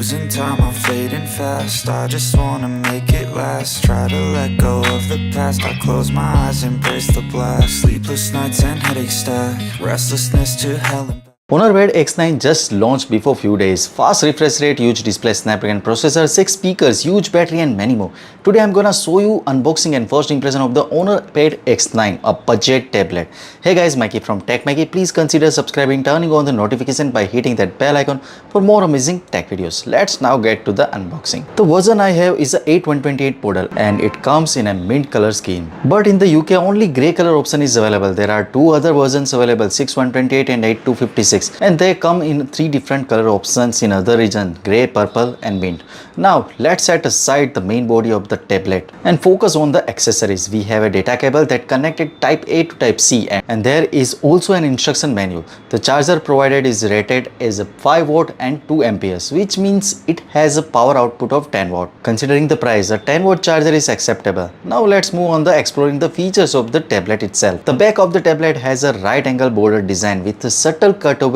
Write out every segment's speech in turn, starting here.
Losing time, I'm fading fast. I just wanna make it last. Try to let go of the past. I close my eyes, embrace the blast. Sleepless nights and headache stack. Restlessness to hell and back. Honor Pad X9 just launched before few days. Fast refresh rate, huge display, Snapdragon processor, 6 speakers, huge battery and many more. Today I'm gonna show you unboxing and first impression of the Honor Pad X9, a budget tablet. Hey guys, Maiky from techmaiky. Please consider subscribing, turning on the notification by hitting that bell icon for more amazing tech videos. Let's now get to the unboxing. The version I have is a A128 model and it comes in a mint color scheme. But in the UK only grey color option is available. There are two other versions available, 6128 and 8256. And they come in 3 different color options in other region, grey, purple and mint. Now let's set aside the main body of the tablet and focus on the accessories. We have a data cable that connected type A to type C and there is also an instruction manual. The charger provided is rated as a 5 watt and 2 amperes, which means it has a power output of 10 watt. Considering the price, a 10 watt charger is acceptable. Now let's move on to exploring the features of the tablet itself. The back of the tablet has a right angle border design with a subtle cutaway,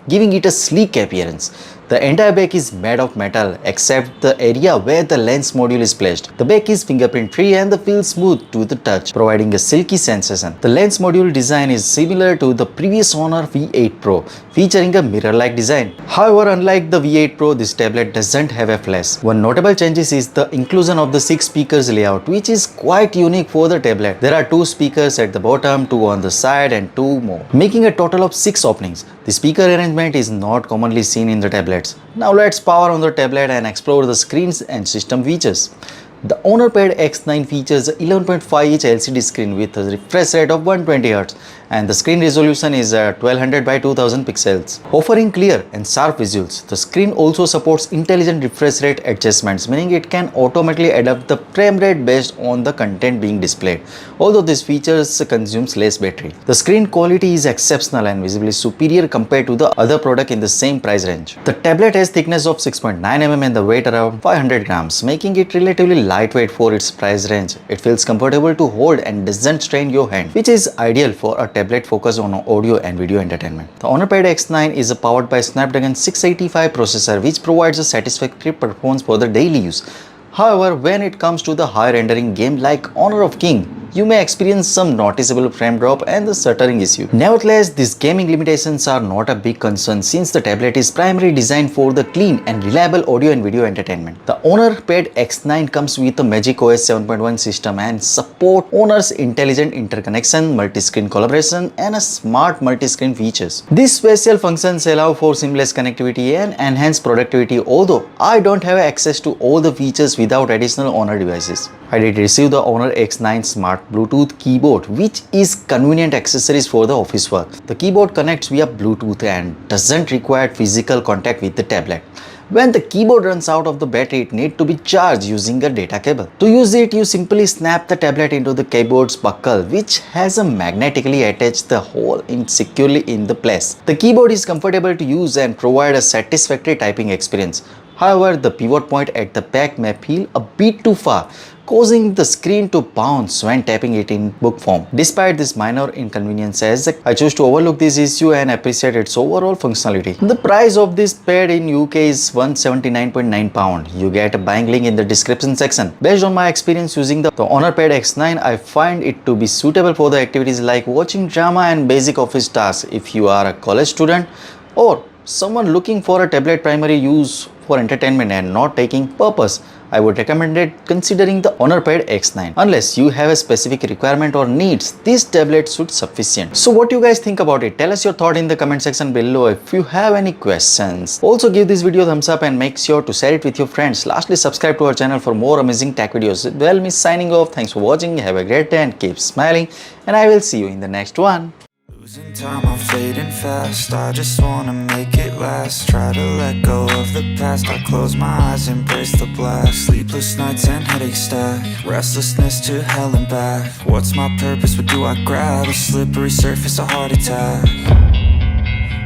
giving it a sleek appearance. The entire back is made of metal except the area where the lens module is placed. The back is fingerprint free and the feels smooth to the touch, providing a silky sensation. The lens module design is similar to the previous Honor V8 Pro, featuring a mirror-like design. However, unlike the V8 Pro, this tablet doesn't have a flash. One notable change is the inclusion of the 6 speakers layout, which is quite unique for the tablet. There are 2 speakers at the bottom, 2 on the side and 2 more, making a total of 6 openings. The speaker arrangement is not commonly seen in the tablets. Now let's power on the tablet and explore the screens and system features. The Honor Pad X9 features a 11.5-inch LCD screen with a refresh rate of 120Hz and the screen resolution is 1200 by 2000 pixels, offering clear and sharp visuals. The screen also supports intelligent refresh rate adjustments, meaning it can automatically adapt the frame rate based on the content being displayed, although this feature consumes less battery. The screen quality is exceptional and visibly superior compared to the other product in the same price range. The tablet has thickness of 6.9 mm and the weight around 500 grams, making it relatively lightweight for its price range. It feels comfortable to hold and doesn't strain your hand, which is ideal for a tablet focused on audio and video entertainment. The Honor Pad X9 is powered by Snapdragon 685 processor, which provides a satisfactory performance for the daily use. However, when it comes to the high rendering game like Honor of King, you may experience some noticeable frame drop and the stuttering issue. Nevertheless, these gaming limitations are not a big concern since the tablet is primarily designed for the clean and reliable audio and video entertainment. The Honor Pad X9 comes with a Magic OS 7.1 system and support Honor's intelligent interconnection, multi-screen collaboration and a smart multi-screen features. These special functions allow for seamless connectivity and enhanced productivity, although I don't have access to all the features without additional Honor devices. I did receive the Honor X9 Smart Bluetooth keyboard, which is convenient accessories for the office work. The keyboard connects via Bluetooth and doesn't require physical contact with the tablet. When the keyboard runs out of the battery, it needs to be charged using a data cable. To use it, you simply snap the tablet into the keyboard's buckle, which has a magnetically attached the hole securely in the place. The keyboard is comfortable to use and provide a satisfactory typing experience. However, the pivot point at the back may feel a bit too far, causing the screen to bounce when tapping it in book form. Despite this minor inconveniences, I choose to overlook this issue and appreciate its overall functionality. The price of this pad in UK is £179.9. You get a buying link in the description section. Based on my experience using the Honor Pad X9, I find it to be suitable for the activities like watching drama and basic office tasks. If you are a college student or someone looking for a tablet primary use for entertainment and not taking purpose, I would recommend it considering the Honor Pad X9. Unless you have a specific requirement or needs, this tablet should sufficient. So what do you guys think about it? Tell us your thought in the comment section below. If you have any questions, also give this video a thumbs up and make sure to share it with your friends. Lastly, subscribe to our channel for more amazing tech videos. Well, me signing off. Thanks for watching. Have a great day and keep smiling. And I will see you in the next one. Losing time, I'm fading fast. I just wanna make it last. Try to let go of the past. I close my eyes, embrace the blast. Sleepless nights and headache stack. Restlessness to hell and back. What's my purpose? What do I grab? A slippery surface, a heart attack.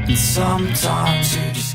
And sometimes you just